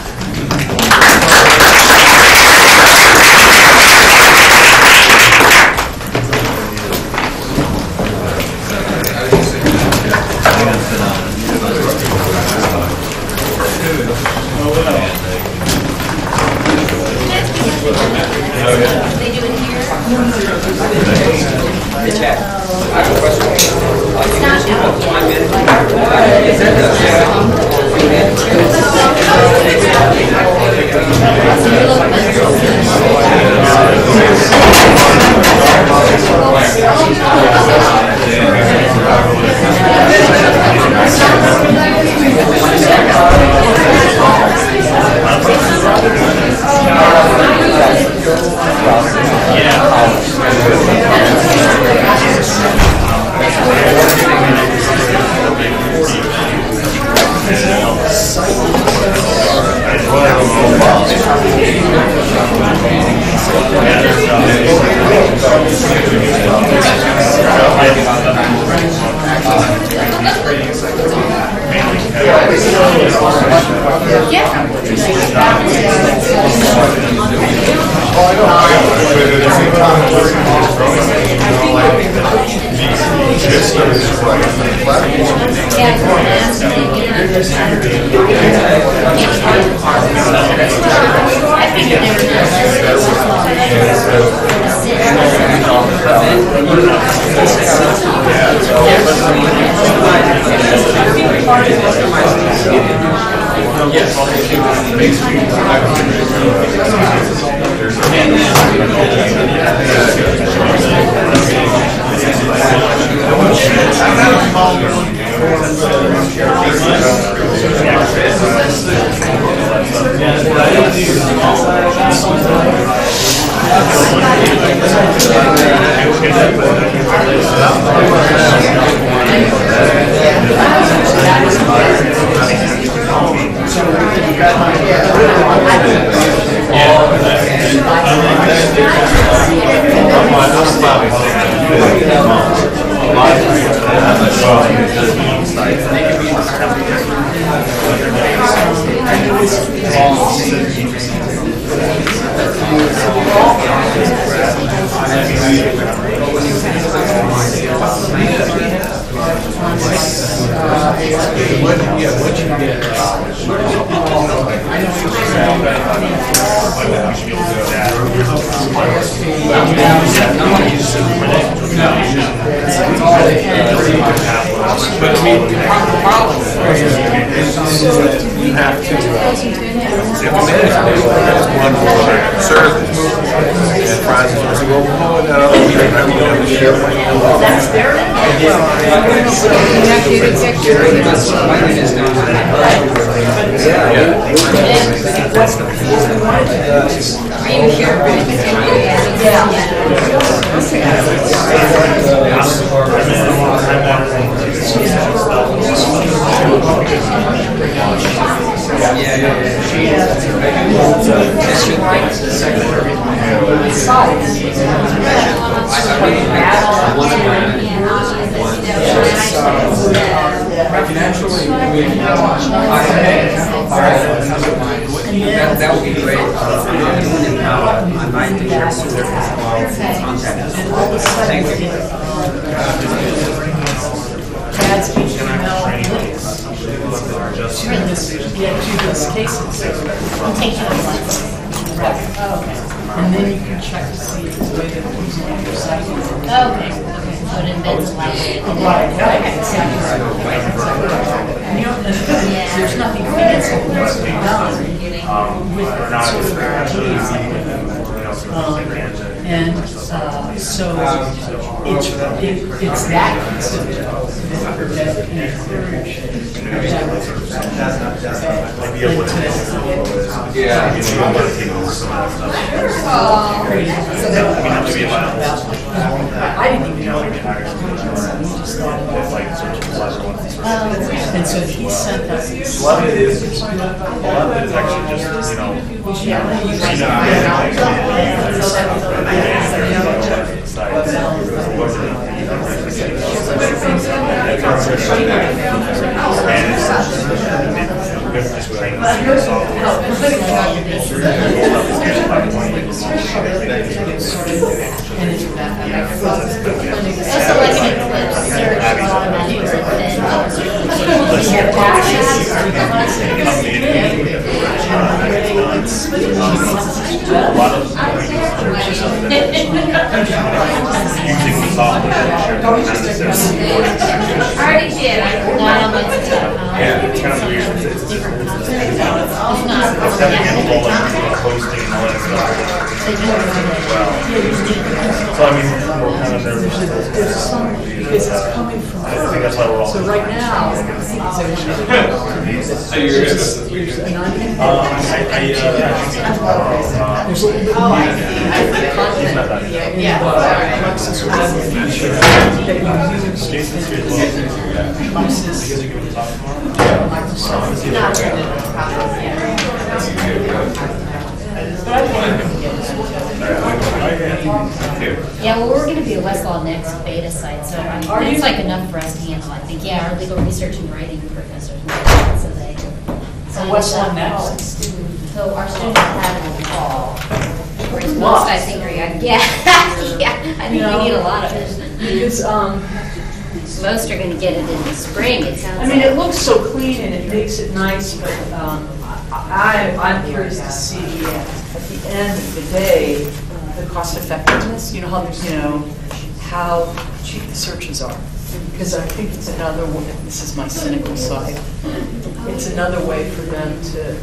They do it here. It's not That would be great. I might be able to contact us. Thank you. Dad's email links to this cases. I'll take you on And then you can check to see if it's way that it's on your site. Okay. Okay. So it embeds a library. Right, exactly. You know, there's nothing fancy that needs to be done with sort of and so it's that considered that encourage I didn't even know it. He just thought about and so he sent us. A lot of it is actually just, using the software not necessarily. I already did. I forgot on my Yeah, it's kind of weird. It's different content. It's not. It's kind of handle all like hosting and all that stuff. Well, so I mean, we're kind of There's some, because it's coming from I think that's why we're all. so right now, there's an onion. There's a little bit more content. Alexis web feature that you use in Alexis, Microsoft. Yeah, well, we're going to be at Westlaw next beta site, so it's like enough for us to handle, I think. Yeah, our legal research and writing professors. So they. So Westlaw next? So our students have it in the fall. Whereas most, I think, are, yeah, I think we need a lot of it. Because, Most are going to get it in the spring, it sounds like. I mean, it looks so clean and it makes it nice, but I'm curious to see at the end of the day, the cost effectiveness, how cheap the searches are. Because I think it's another way, this is my cynical side, it's another way for them to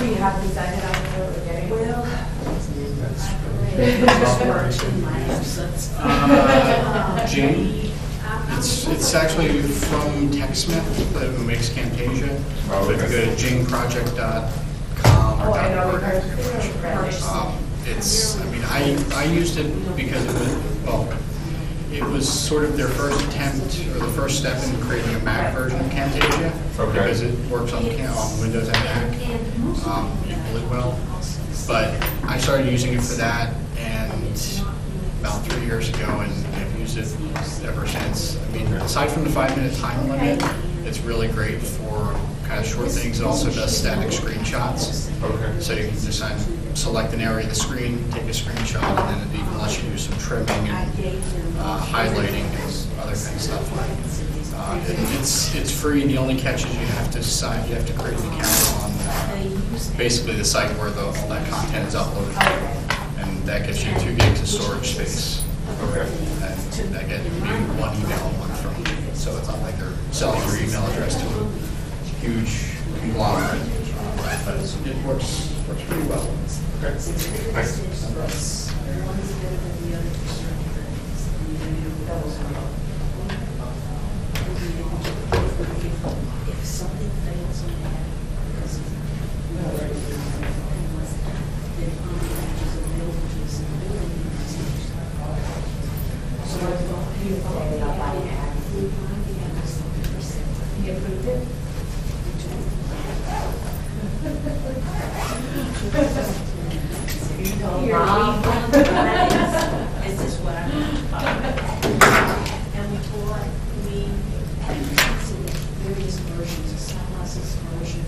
We have decided on what we're getting. Jing. It's actually from TechSmith, who makes Camtasia. So if you go to jingproject.com or .org, I used it because it was sort of their first attempt or the first step in creating a Mac version of Camtasia. Okay. Because it works on Windows and Mac equally well. But I started using it for that and about 3 years ago, and I've used it ever since. I mean, aside from the 5-minute time limit, it's really great for kind of short things. It also does static screenshots. Okay. So you can just select an area of the screen, take a screenshot, and then it even lets you do some trimming and highlighting and other kind of stuff. It's free. The only catch is you have to decide, you have to create an account on basically the site where all that content is uploaded. And that gets you 2 gigs of storage space. Okay. And that gets maybe 1 email a month from you. So it's not like they're selling your email address to a huge conglomerate. But it works pretty well. Okay. Nice. This is what I'm. And we had various versions, a Silas's version,